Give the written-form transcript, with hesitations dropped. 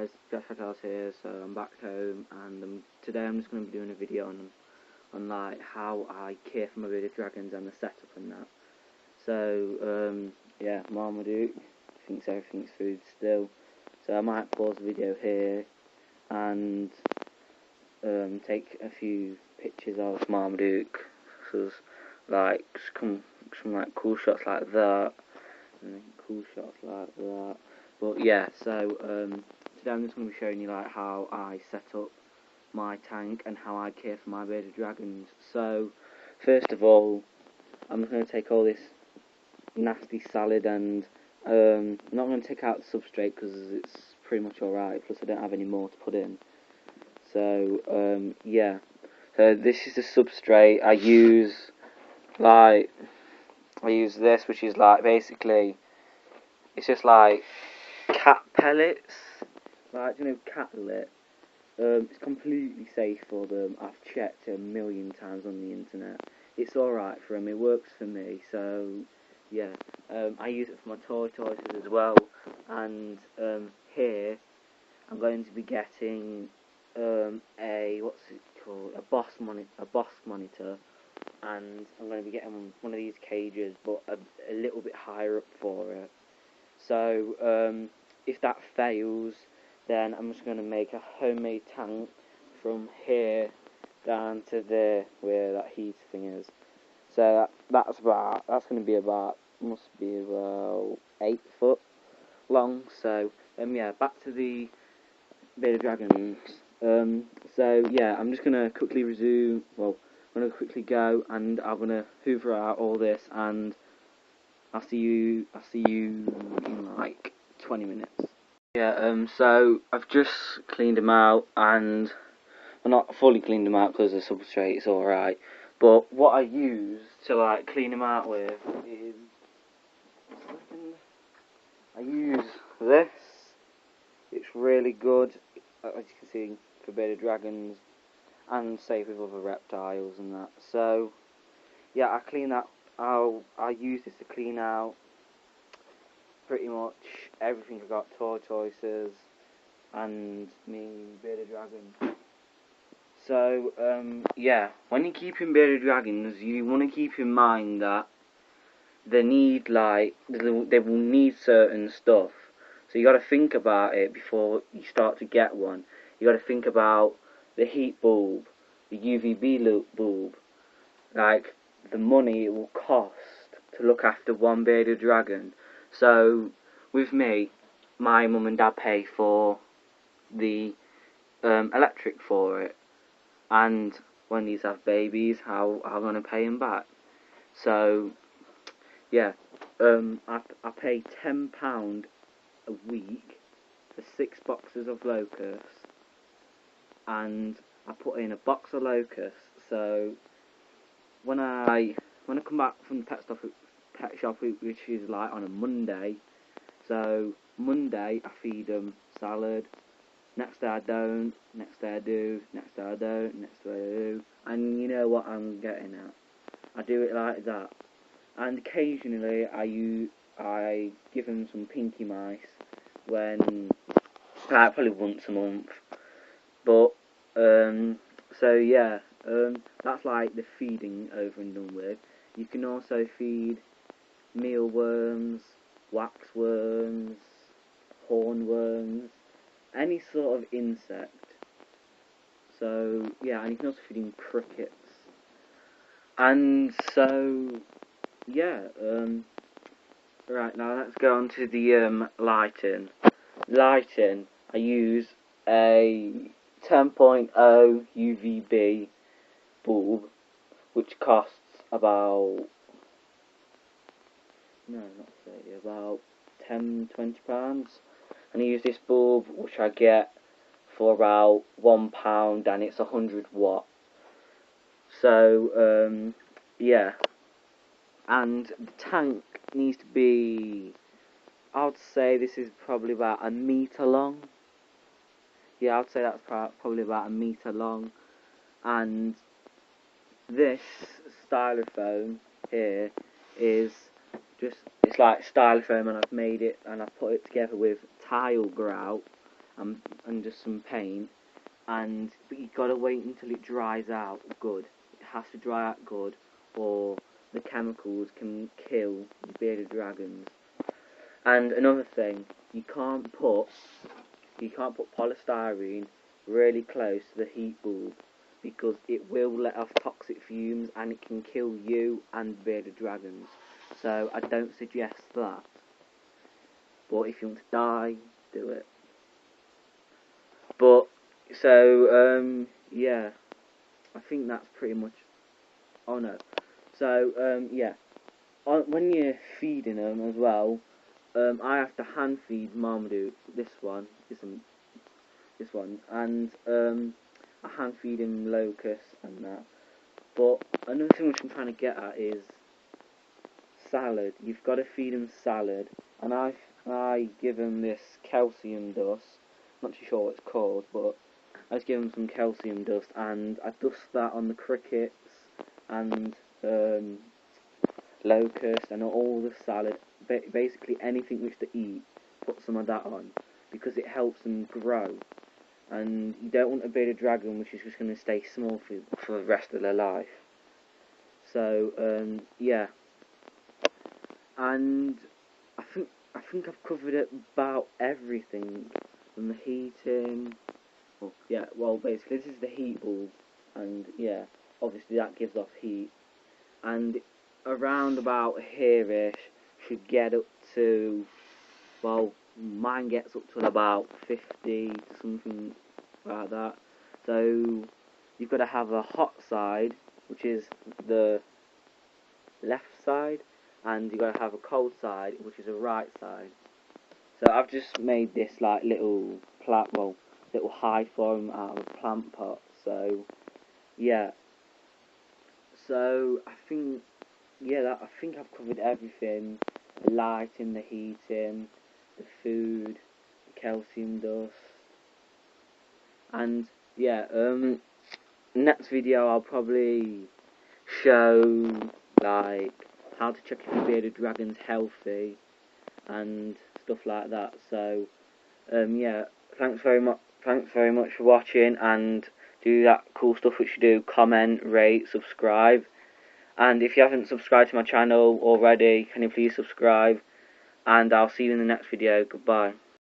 guys, Josh Hotels here. So I'm back home, and today I'm just going to be doing a video on like how I care for my bearded dragons and the setup and that. So yeah, Marmaduke thinks everything's food still, so I might pause the video here and take a few pictures of Marmaduke, so like some like cool shots like that, and then cool shots like that. But yeah, so today I'm just going to be showing you like how I set up my tank and how I care for my bearded dragons. So first of all, I'm just going to take all this nasty salad, and I'm not going to take out the substrate because it's pretty much alright, plus I don't have any more to put in. So yeah, so this is the substrate. I use this, which is like basically it's just like cat pellets, like, you know, cat litter. It's completely safe for them. I've checked a million times on the internet. It's alright for them, it works for me, so yeah. I use it for my tortoises as well, and here I'm going to be getting what's it called, a boss monitor, and I'm going to be getting one of these cages, but a little bit higher up for it. So if that fails, then I'm just going to make a homemade tank from here down to there where that heater thing is. So that's going to be must be about 8 foot long. So yeah, back to the bearded dragons. So yeah, I'm just going to quickly resume. Well, I'm going to quickly go, and I'm going to hoover out all this, and I'll see you in like 20 minutes. Yeah, so I've just cleaned them out, and well, not fully cleaned them out because the substrate is alright, but what I use to like clean them out with is, I use this. It's really good, as you can see, for bearded dragons and safe with other reptiles and that. So yeah, I clean that out. I use this to clean out pretty much everything. I got tortoises and me bearded dragon. So yeah, when you're keeping bearded dragons, you want to keep in mind that they will need certain stuff. So you got to think about it before you start to get one. You got to think about the heat bulb, the UVB bulb, like the money it will cost to look after one bearded dragon. So with me, my mum and dad pay for the electric for it, and when these have babies, how I'm gonna pay them back. So yeah, I pay £10 a week for 6 boxes of locusts, and I put in a box of locusts. So when I come back from the pet shop, which is like on a Monday, so Monday I feed them salad. Next day I don't, next day I do, next day I don't, next day I do, and you know what I'm getting at. I do it like that, and occasionally I give them some pinky mice when, like, probably once a month. But so yeah, that's like the feeding over and done with. You can also feed mealworms, waxworms, hornworms, any sort of insect. So yeah, and you can also feed in crickets. And so yeah, right, now let's go on to the lighting. Lighting, I use a 10.0 UVB bulb, which costs about, no, not 30, about £10–20. And I use this bulb, which I get for about £1, and it's 100 watt. So yeah, and the tank needs to be, I would say this is probably about a metre long. Yeah, I'd say that's probably about a metre long. And this styrofoam here is just, it's like styrofoam, and I've made it, and I've put it together with tile grout, and just some paint, but you gotta wait until it dries out good. It has to dry out good, or the chemicals can kill the bearded dragons. And another thing, you can't put polystyrene really close to the heat bulb, because it will let off toxic fumes and it can kill you and bearded dragons. So I don't suggest that. But if you want to die, do it. But so yeah, I think that's pretty much. Oh no. So yeah, when you're feeding them as well, I have to hand feed Marmaduke. This one, and I hand feed him locusts and that. But another thing which I'm trying to get at is salad. You've got to feed him salad, and I give him this calcium dust. Not too sure what it's called, but I just give him some calcium dust, and I dust that on the crickets and locust and all the salad. Basically anything which they eat, put some of that on, because it helps them grow. And you don't want a bearded dragon which is just going to stay small for the rest of their life. So yeah, and I think I've covered about everything from the heating. Well, basically this is the heat bulb, and yeah, obviously that gives off heat, and around about here-ish should get up to, well, mine gets up to about 50 to something like that. So you've got to have a hot side, which is the left side, and you've got to have a cold side, which is a right side. So I've just made this like little hide for them out of a plant pot. So yeah, so I think I've covered everything: the lighting, the heating, the food, the calcium dust, and yeah. Next video I'll probably show like how to check if your bearded dragon's healthy and stuff like that. So yeah, thanks very much for watching, and do that cool stuff which you do: comment, rate, subscribe. And if you haven't subscribed to my channel already, can you please subscribe? And I'll see you in the next video. Goodbye.